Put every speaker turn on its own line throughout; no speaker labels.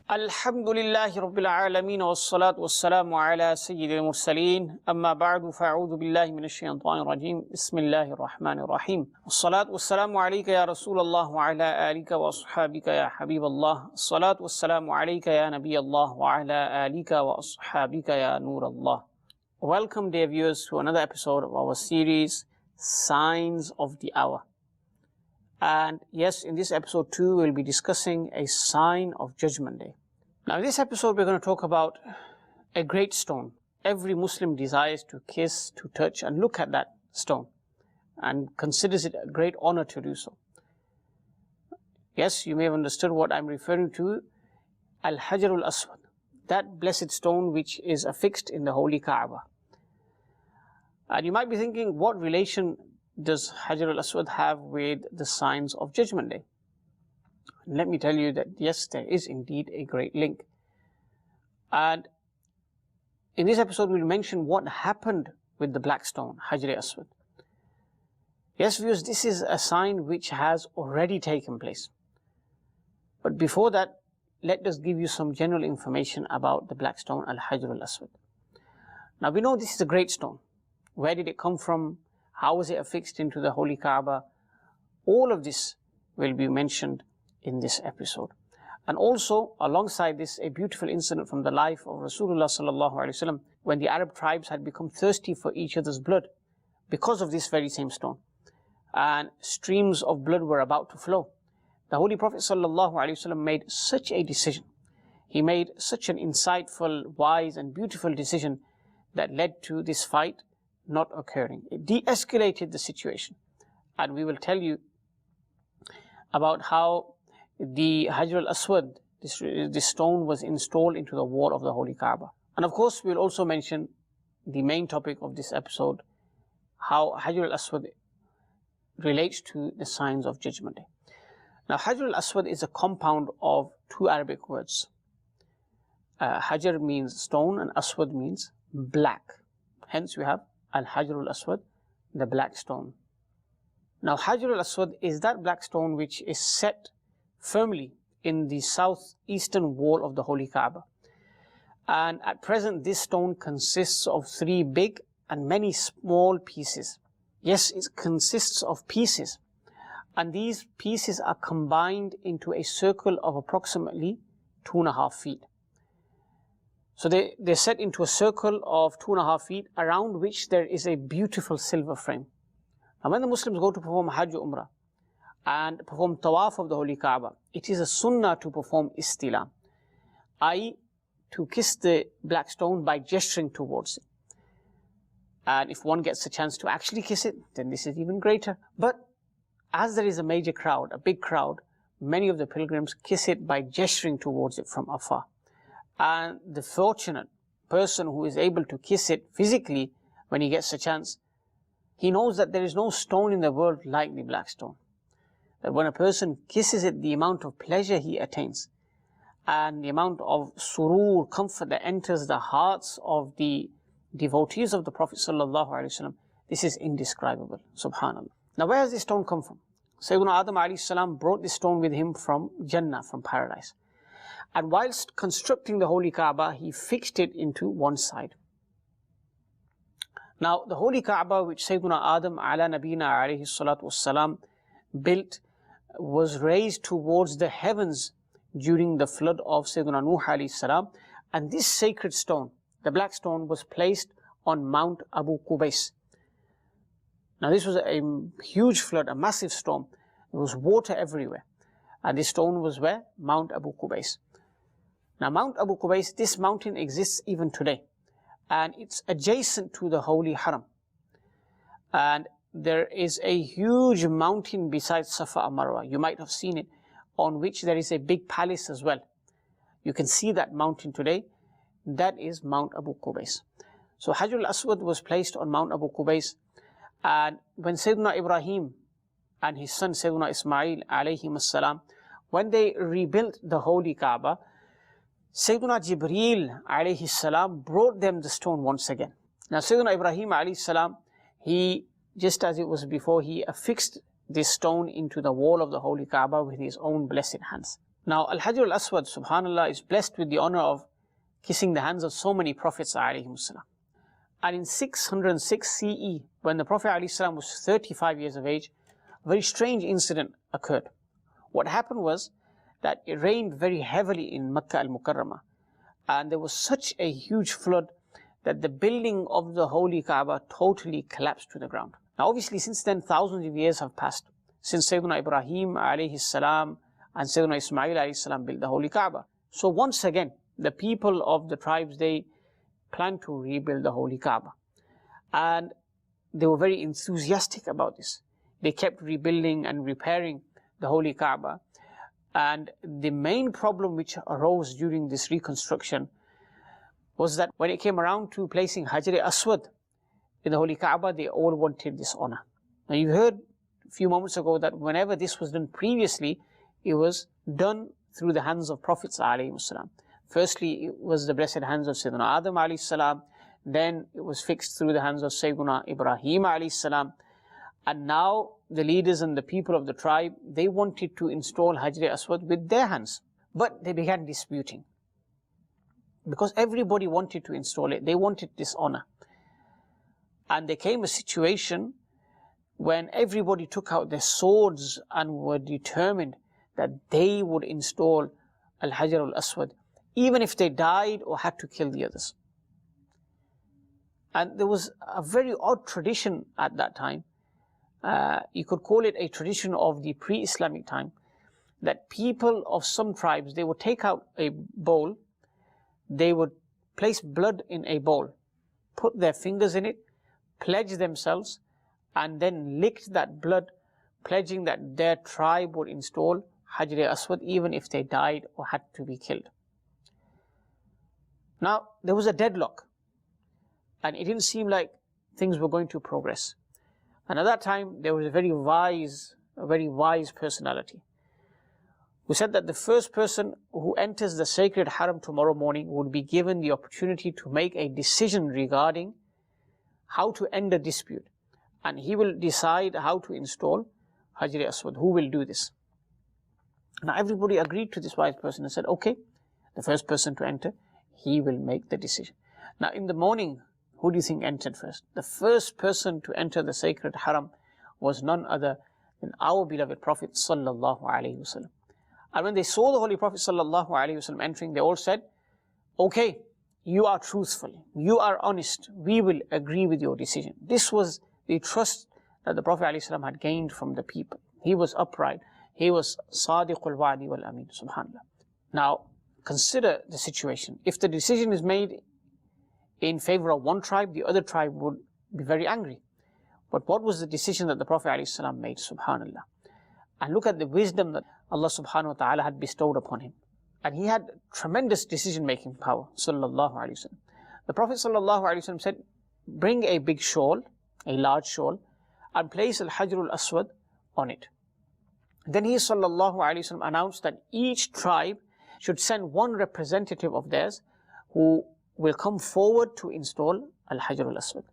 Alhamdulillahi Rabbil Alameen wa salatu wa salamu ala Sayyidil Mursaleen. Amma ba'du fa'udhu billahi minash shaitanir rajeem. Bismillahir Rahmanir Rahim. As-salatu wa salamu alayka ya Rasulallah wa ala alika wa ashabika ya Habiballah. As-salatu wa salamu alayka ya Nabiyallah wa ala alika wa ashabika ya Nurallah. Welcome, dear viewers, to another episode of our series, Signs of the Hour. And yes, in this episode too, we'll be discussing a sign of Judgment Day. Now, in this episode, we're going to talk about a great stone. Every Muslim desires to kiss, to touch, and look at that stone, and considers it a great honor to do so. Yes, you may have understood what I'm referring to, Al-Hajar al-Aswad, that blessed stone which is affixed in the Holy Kaaba. And you might be thinking, what relation does Hajar al-Aswad have with the signs of Judgment Day? And let me tell you that yes, there is indeed a great link. And in this episode, we'll mention what happened with the black stone, Hajar al-Aswad. Yes, viewers, this is a sign which has already taken place. But before that, let us give you some general information about the black stone, Al-Hajar al-Aswad. Now, we know this is a great stone. Where did it come from? How was it affixed into the Holy Kaaba? All of this will be mentioned in this episode. And also, alongside this, a beautiful incident from the life of Rasulullah sallallahu alaihi wasallam, when the Arab tribes had become thirsty for each other's blood because of this very same stone. And streams of blood were about to flow. The Holy Prophet sallallahu alaihi wasallam made such a decision. He made such an insightful, wise and beautiful decision that led to this fight not occurring. It de-escalated the situation. And we will tell you about how the Hajar al-Aswad, this stone, was installed into the wall of the Holy Kaaba. And of course, we'll also mention the main topic of this episode, how Hajar al-Aswad relates to the signs of Judgment Day. Now, Hajar al-Aswad is a compound of two Arabic words. Hajar means stone and Aswad means black. Hence, we have Al-Hajar al-Aswad, the black stone. Now, Hajar al-Aswad is that black stone which is set firmly in the southeastern wall of the Holy Kaaba. And at present, this stone consists of three big and many small pieces. Yes, it consists of pieces. And these pieces are combined into a circle of approximately 2.5 feet. So they're set into a circle of 2.5 feet, around which there is a beautiful silver frame. Now, when the Muslims go to perform Hajj or Umrah and perform Tawaf of the Holy Kaaba, it is a Sunnah to perform Istilam, i.e. to kiss the black stone by gesturing towards it. And if one gets a chance to actually kiss it, then this is even greater. But as there is a major crowd, a big crowd, many of the pilgrims kiss it by gesturing towards it from afar. And the fortunate person who is able to kiss it physically, when he gets a chance, he knows that there is no stone in the world like the black stone. That when a person kisses it, the amount of pleasure he attains and the amount of surur, comfort that enters the hearts of the devotees of the Prophet sallallahu alaihi wasallam, this is indescribable. Subhanallah. Now, where has this stone come from? Sayyidina Adam alayhi salam brought this stone with him from Jannah, from paradise. And whilst constructing the Holy Kaaba, he fixed it into one side. Now, the Holy Kaaba, which Sayyidina Adam ala nabina alayhi salatu wassalam built, was raised towards the heavens during the flood of Sayyidina Nuh alayhi salam. And this sacred stone, the black stone, was placed on Mount Abu Qubais. Now, this was a huge flood, a massive storm. There was water everywhere. And this stone was where? Mount Abu Qubais. Now, Mount Abu Qubais, this mountain exists even today. And it's adjacent to the Holy Haram. And there is a huge mountain besides Safa and Marwa. You might have seen it, on which there is a big palace as well. You can see that mountain today. That is Mount Abu Qubais. So Hajar al-Aswad was placed on Mount Abu Qubais. And when Sayyidina Ibrahim and his son Sayyidina Ismail alayhim as-salam, when they rebuilt the Holy Kaaba, Sayyidina Jibreel alayhi salam brought them the stone once again. Now, Sayyidina Ibrahim alayhi salam, he, just as it was before, he affixed this stone into the wall of the Holy Kaaba with his own blessed hands. Now, Al-Hajar al-Aswad, subhanAllah, is blessed with the honor of kissing the hands of so many prophets, alayhimus salam. And in 606 CE, when the Prophet ﷺ was 35 years of age, a very strange incident occurred. What happened was that it rained very heavily in Makkah al-Mukarramah, and there was such a huge flood that the building of the Holy Kaaba totally collapsed to the ground. Now obviously since then thousands of years have passed, since Sayyidina Ibrahim alayhi salam and Sayyidina Ismail alayhi salam built the Holy Kaaba. So once again, the people of the tribes, they planned to rebuild the Holy Kaaba. And they were very enthusiastic about this. They kept rebuilding and repairing the Holy Kaaba. And the main problem which arose during this reconstruction was that when it came around to placing Hajar Aswad in the Holy Kaaba, they all wanted this honor. Now you heard a few moments ago that whenever this was done previously, it was done through the hands of Prophets alayhi salam. Firstly, it was the blessed hands of Sayyidina Adam alayhi salam, then it was fixed through the hands of Sayyidina Ibrahim alayhi salam, and now the leaders and the people of the tribe, they wanted to install Hajar Aswad with their hands. But they began disputing, because everybody wanted to install it. They wanted this honor. And there came a situation when everybody took out their swords and were determined that they would install Al-Hajar al-Aswad, even if they died or had to kill the others. And there was a very odd tradition at that time. You could call it a tradition of the pre-Islamic time, that people of some tribes, they would take out a bowl, they would place blood in a bowl, put their fingers in it, pledge themselves, and then lick that blood, pledging that their tribe would install Hajar Aswad even if they died or had to be killed. Now, there was a deadlock, and it didn't seem like things were going to progress. And at that time, there was a very wise personality who said that the first person who enters the sacred haram tomorrow morning would be given the opportunity to make a decision regarding how to end a dispute. And he will decide how to install Hajar Aswad. Who will do this? Now everybody agreed to this wise person and said, okay, the first person to enter, he will make the decision. Now in the morning, who do you think entered first? The first person to enter the sacred haram was none other than our beloved Prophet sallallahu alaihi wasallam. And when they saw the Holy Prophet sallallahu alaihi wasallam entering, they all said, okay, you are truthful, you are honest, we will agree with your decision. This was the trust that the Prophet alaihi wasallam had gained from the people. He was upright, he was sadiqul wa'di wal amin, subhanallah. Now, consider the situation. If the decision is made in favor of one tribe, the other tribe would be very angry. But what was the decision that the Prophet ﷺ made, subhanallah? And look at the wisdom that Allah subhanahu wa ta'ala had bestowed upon him. And he had tremendous decision-making power, sallallahu alayhi wa sallam. The Prophet sallallahu alayhi wa sallam said, bring a big shawl, a large shawl, and place Al-Hajar al-Aswad on it. Then he sallallahu alayhi wa sallam announced that each tribe should send one representative of theirs who will come forward to install Al-Hajar al-Aswad.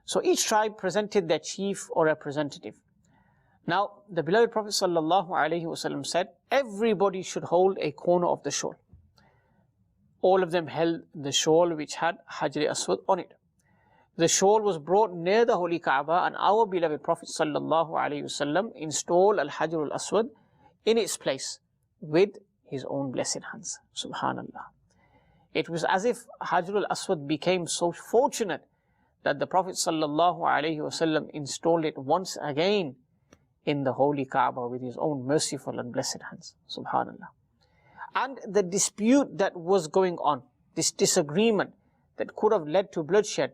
So each tribe presented their chief or representative. Now, the beloved Prophet sallallahu alaihi wasallam said, everybody should hold a corner of the shawl. All of them held the shawl which had Hajar Aswad on it. The shawl was brought near the Holy Kaaba, and our beloved Prophet sallallahu alaihi wasallam installed Al-Hajar al-Aswad in its place with his own blessed hands. Subhanallah. It was as if Hajar al-Aswad became so fortunate that the Prophet sallallahu alaihi wasallam installed it once again in the Holy Kaaba with his own merciful and blessed hands. Subhanallah. And the dispute that was going on, this disagreement that could have led to bloodshed,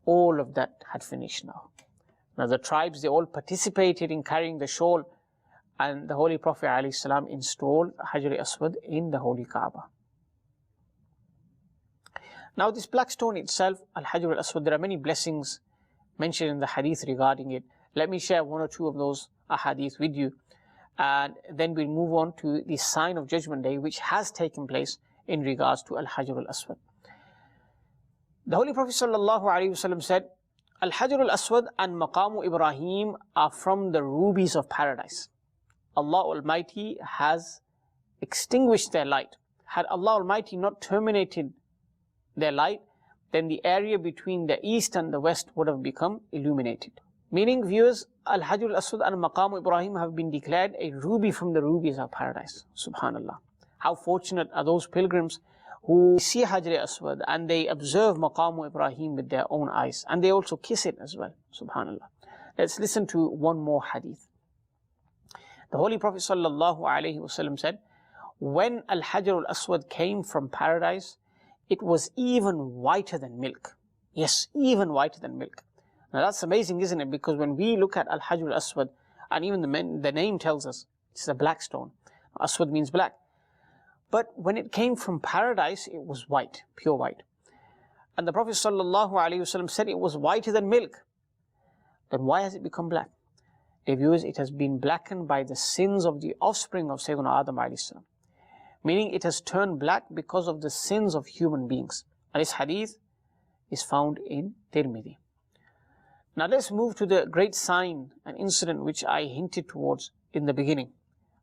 all of that had finished now. Now the tribes, they all participated in carrying the shawl, and the Holy Prophet ﷺ installed Hajar Aswad in the Holy Kaaba. Now this black stone itself, Al-Hajar al-Aswad, there are many blessings mentioned in the hadith regarding it. Let me share one or two of those ahadith with you, and then we'll move on to the sign of Judgment Day, which has taken place in regards to Al-Hajar al-Aswad. The Holy Prophet ﷺ said, Al-Hajar al-Aswad and Maqamu Ibrahim are from the rubies of paradise. Allah Almighty has extinguished their light. Had Allah Almighty not terminated their light, then the area between the east and the west would have become illuminated. Meaning, viewers, Al-Hajar al-Aswad and Maqam Ibrahim have been declared a ruby from the rubies of paradise. Subhanallah. How fortunate are those pilgrims who see Hajar al-Aswad and they observe Maqam Ibrahim with their own eyes, and they also kiss it as well. Subhanallah. Let's listen to one more hadith. The Holy Prophet ﷺ said, when Al-Hajar al-Aswad came from paradise, it was even whiter than milk. Yes, even whiter than milk. Now that's amazing, isn't it? Because when we look at Al-Hajar al-Aswad, and even the name tells us it's a black stone. Aswad means black. But when it came from paradise, it was white, pure white. And the Prophet ﷺ said it was whiter than milk. Then why has it become black? Dear viewers, it has been blackened by the sins of the offspring of Sayyidina Adam alayhi salam. Meaning it has turned black because of the sins of human beings. And this hadith is found in Tirmidhi. Now let's move to the great sign and incident which I hinted towards in the beginning.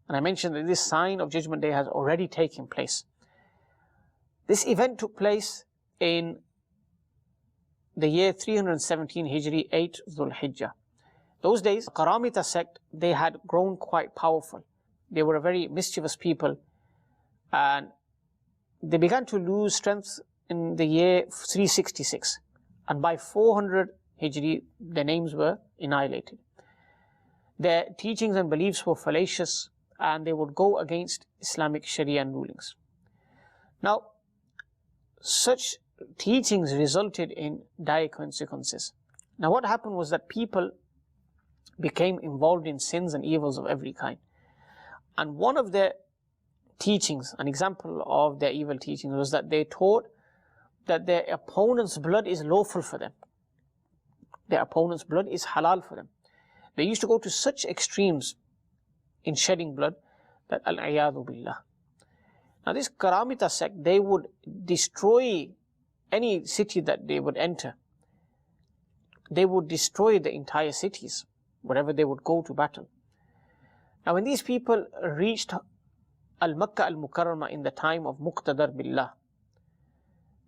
And I mentioned that this sign of Judgment Day has already taken place. This event took place in the year 317 Hijri, 8 Dhul Hijjah. Those days, the Karamita sect, they had grown quite powerful. They were a very mischievous people, and they began to lose strength in the year 366. And by 400 Hijri, their names were annihilated. Their teachings and beliefs were fallacious, and they would go against Islamic Sharia rulings. Now, such teachings resulted in dire consequences. Now, what happened was that people became involved in sins and evils of every kind. And one of their teachings, an example of their evil teachings, was that they taught that their opponent's blood is lawful for them. Their opponent's blood is halal for them. They used to go to such extremes in shedding blood that al-iyadu billah. Now this Karamita sect, they would destroy any city that they would enter. They would destroy the entire cities, wherever they would go to battle. Now when these people reached Al-Makkah Al-Mukarramah in the time of Muqtadar Billah,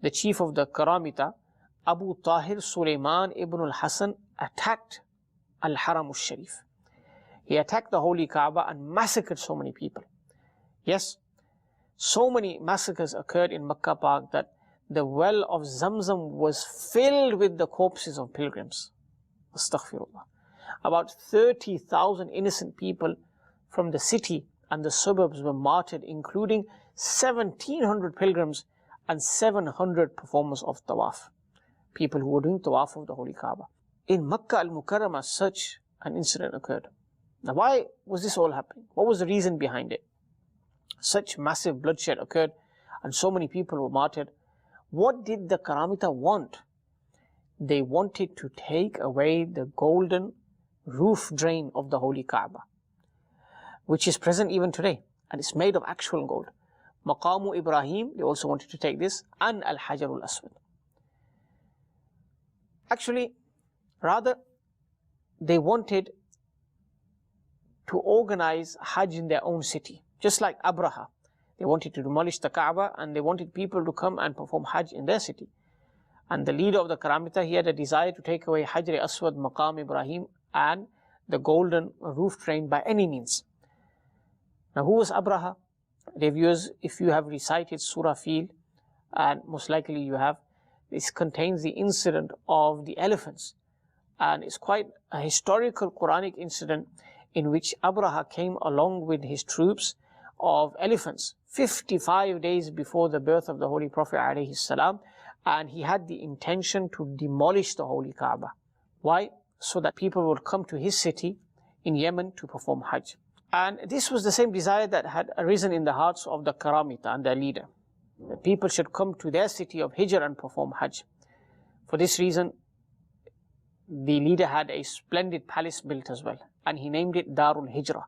the chief of the Karamita, Abu Tahir Sulaiman ibn al-Hasan, attacked Al-Haram al-Sharif. He attacked the Holy Kaaba and massacred so many people. Yes, so many massacres occurred in Makkah Park that the well of Zamzam was filled with the corpses of pilgrims. Astaghfirullah. About 30,000 innocent people from the city and the suburbs were martyred, including 1,700 pilgrims and 700 performers of tawaf. People who were doing tawaf of the Holy Kaaba. In Makkah Al-Mukarramah, such an incident occurred. Now why was this all happening? What was the reason behind it? Such massive bloodshed occurred and so many people were martyred. What did the Karamita want? They wanted to take away the golden roof drain of the Holy Kaaba, which is present even today, and it's made of actual gold. Maqamu Ibrahim, they also wanted to take this, and Al-Hajar al-Aswad. Actually, rather, they wanted to organize Hajj in their own city, just like Abraha. They wanted to demolish the Kaaba and they wanted people to come and perform Hajj in their city. And the leader of the Karamita, he had a desire to take away Hajar Aswad, Maqam Ibrahim and the golden roof drain by any means. Now who was Abraha? Reviewers, if you have recited Surah Fil, and most likely you have, this contains the incident of the elephants. And it's quite a historical Quranic incident in which Abraha came along with his troops of elephants 55 days before the birth of the Holy Prophet ﷺ, and he had the intention to demolish the Holy Kaaba. Why? So that people would come to his city in Yemen to perform Hajj. And this was the same desire that had arisen in the hearts of the Karamita and their leader, that people should come to their city of Hijr and perform Hajj. For this reason, the leader had a splendid palace built as well, and he named it Darul Hijrah.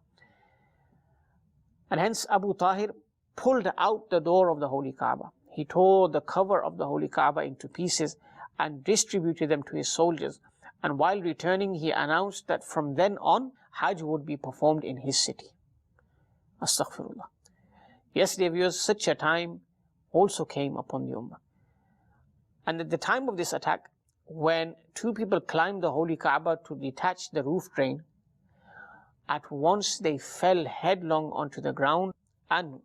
And hence Abu Tahir pulled out the door of the Holy Kaaba. He tore the cover of the Holy Kaaba into pieces and distributed them to his soldiers. And while returning, he announced that from then on, Hajj would be performed in his city. Astaghfirullah. Yes, dear viewers, such a time also came upon the Ummah. And at the time of this attack, when two people climbed the holy Kaaba to detach the roof drain, at once they fell headlong onto the ground and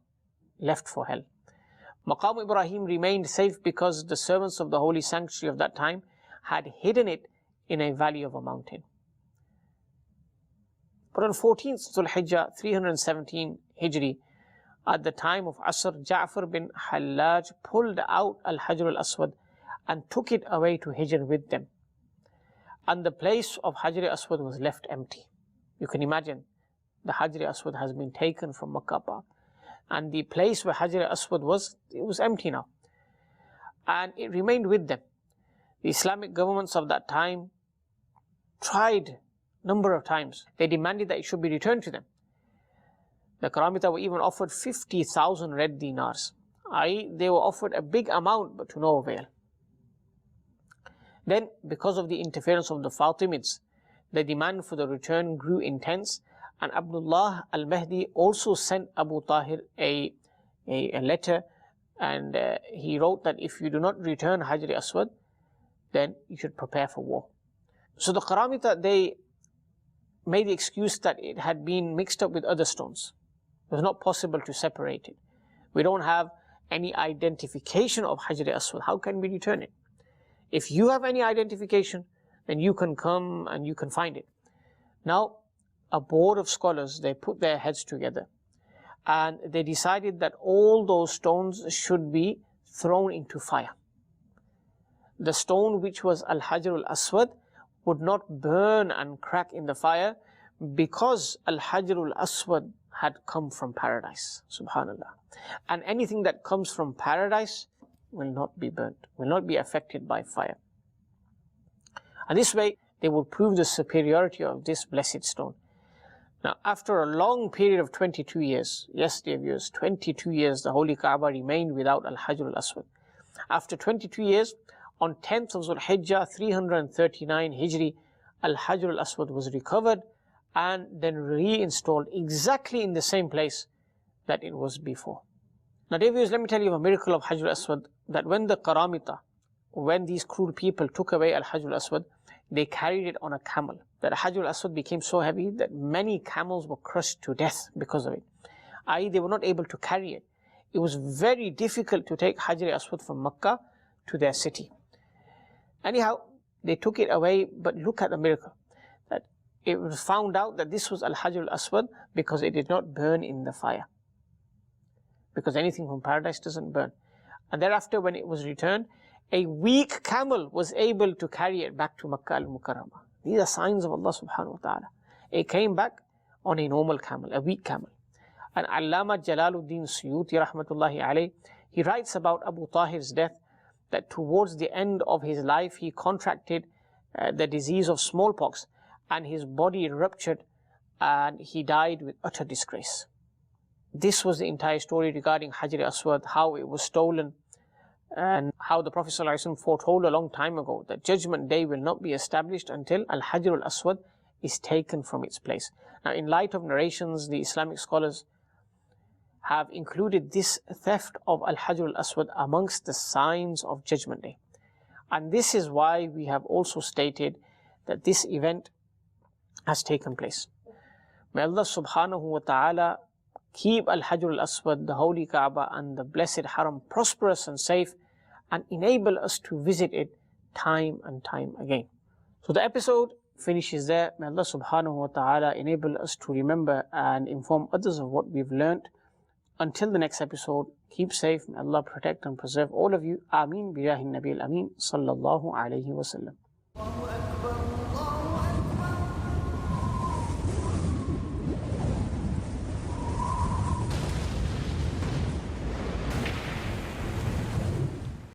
left for hell. Maqam Ibrahim remained safe because the servants of the holy sanctuary of that time had hidden it in a valley of a mountain. But on 14th Dhul Hijjah 317 Hijri, at the time of Asr, Ja'far bin Hallaj pulled out Al-Hajr al-Aswad and took it away to Hijr with them. And the place of Hajr al-Aswad was left empty. You can imagine, the Hajr al-Aswad has been taken from Makkah Park. And the place where Hajr al-Aswad was, it was empty now. And it remained with them. The Islamic governments of that time tried a number of times. They demanded that it should be returned to them. The Karamita were even offered 50,000 red dinars. They were offered a big amount, but to no avail. Then, because of the interference of the Fatimids, the demand for the return grew intense, and Abdullah al-Mahdi also sent Abu Tahir a letter, and he wrote that if you do not return Hajr Aswad, then you should prepare for war. So the Karamita, they made the excuse that it had been mixed up with other stones. It was not possible to separate it. We don't have any identification of Hajr Aswad. How can we return it? If you have any identification, then you can come and you can find it. Now, a board of scholars, they put their heads together and they decided that all those stones should be thrown into fire. The stone which was Al-Hajr al-Aswad would not burn and crack in the fire because Al-Hajr al-Aswad had come from paradise. Subhanallah. And anything that comes from paradise will not be burnt, will not be affected by fire. And this way, they will prove the superiority of this blessed stone. Now, after a long period of 22 years, yes, dear viewers, 22 years, the Holy Kaaba remained without Al-Hajr al-Aswad. After 22 years, on 10th of Dhul Hijjah 339 Hijri, Al-Hajr al-Aswad was recovered and then reinstalled exactly in the same place that it was before. Now, dear viewers, let me tell you a miracle of Hajr al-Aswad, that when the Karamita, when these cruel people took away Al-Hajr al-Aswad, they carried it on a camel. That Hajr al-Aswad became so heavy that many camels were crushed to death because of it. They were not able to carry it. It was very difficult to take Hajr al-Aswad from Makkah to their city. Anyhow, they took it away, but look at the miracle. That it was found out that this was Al-Hajr al-Aswad because it did not burn in the fire. Because anything from paradise doesn't burn. And thereafter, when it was returned, a weak camel was able to carry it back to Makkah al-Mukarramah. These are signs of Allah subhanahu wa ta'ala. It came back on a normal camel, a weak camel. And Allama Jalaluddin Suyuti rahmatullahi alayh, he writes about Abu Tahir's death, that towards the end of his life, he contracted the disease of smallpox, and his body ruptured, and he died with utter disgrace. This was the entire story regarding Hajr Aswad, how it was stolen, and how the Prophet ﷺ foretold a long time ago that Judgment Day will not be established until Al-Hajr al-Aswad is taken from its place. Now, in light of narrations, the Islamic scholars have included this theft of Al-Hajr al-Aswad amongst the signs of Judgment Day. And this is why we have also stated that this event has taken place. May Allah subhanahu wa ta'ala keep Al-Hajr al-Aswad, the Holy Kaaba and the Blessed Haram prosperous and safe, and enable us to visit it time and time again. So the episode finishes there. May Allah subhanahu wa ta'ala enable us to remember and inform others of what we've learnt. Until the next episode, keep safe. May Allah protect and preserve all of you. Ameen. Bijahi Nabi al-Ameen. Sallallahu alayhi wa sallam.